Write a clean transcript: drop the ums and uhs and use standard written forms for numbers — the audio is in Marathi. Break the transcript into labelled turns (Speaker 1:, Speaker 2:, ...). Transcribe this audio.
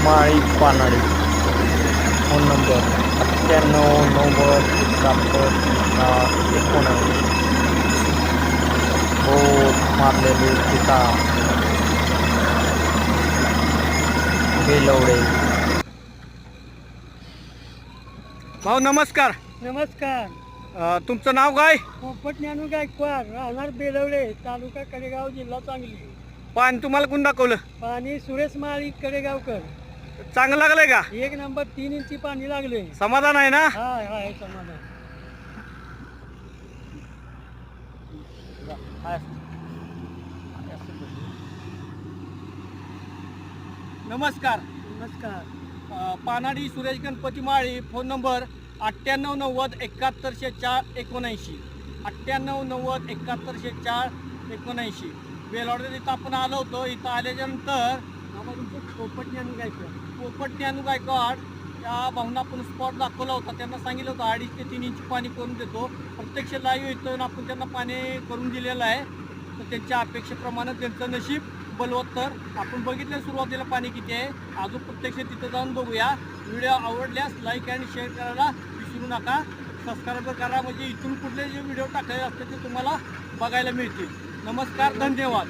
Speaker 1: माळी पानाडी. Phone number 98 90 71 19. हो मारलेली पिता बेलवडे.
Speaker 2: भाऊ नमस्कार.
Speaker 3: नमस्कार.
Speaker 2: तुमचं नाव काय?
Speaker 3: पोपट ज्ञानू गायकवाड, राहणार बेलवडे, तालुका कडेगाव, जिल्हा सांगली.
Speaker 2: पाणी तुम्हाला कोण दाखवलं?
Speaker 3: पाणी सुरेश माळी कडेगावकर.
Speaker 2: चांगलं लागलंय का?
Speaker 3: 1 नंबर 3 इंची पाणी लागले.
Speaker 2: समाधान आहे ना?
Speaker 3: हाय हाय समाधान.
Speaker 2: नमस्कार.
Speaker 3: नमस्कार.
Speaker 2: पानाडी सुरेश गणपती माळी. Phone number 98 90 71 04 79. 98 90 71 04 79. बेलवडे इथं आपण आलो होतो. इथं आल्याच्यानंतर
Speaker 3: पोपट ज्ञानू गायकवाड.
Speaker 2: पोपट ज्ञानू गायकवाड या भाऊंना आपण स्पॉट दाखवला होता. त्यांना सांगितलं होतं 2.5 ते 3 इंच पाणी करून देतो. प्रत्यक्ष लाईव्ह इथं आपण त्यांना पाणी करून दिलेलं आहे. तर त्यांच्या अपेक्षेप्रमाणे त्यांचं नशीब बलवत्तर. आपण बघितलं सुरुवातीला पाणी किती आहे. अजून प्रत्यक्ष तिथं जाऊन बघूया. व्हिडिओ आवडल्यास लाईक आणि शेअर करायला विसरू नका. सबस्क्राईब करा म्हणजे इथून कुठले जे व्हिडिओ टाकलेले असतात ते तुम्हाला बघायला मिळतील. नमस्कार, धन्यवाद.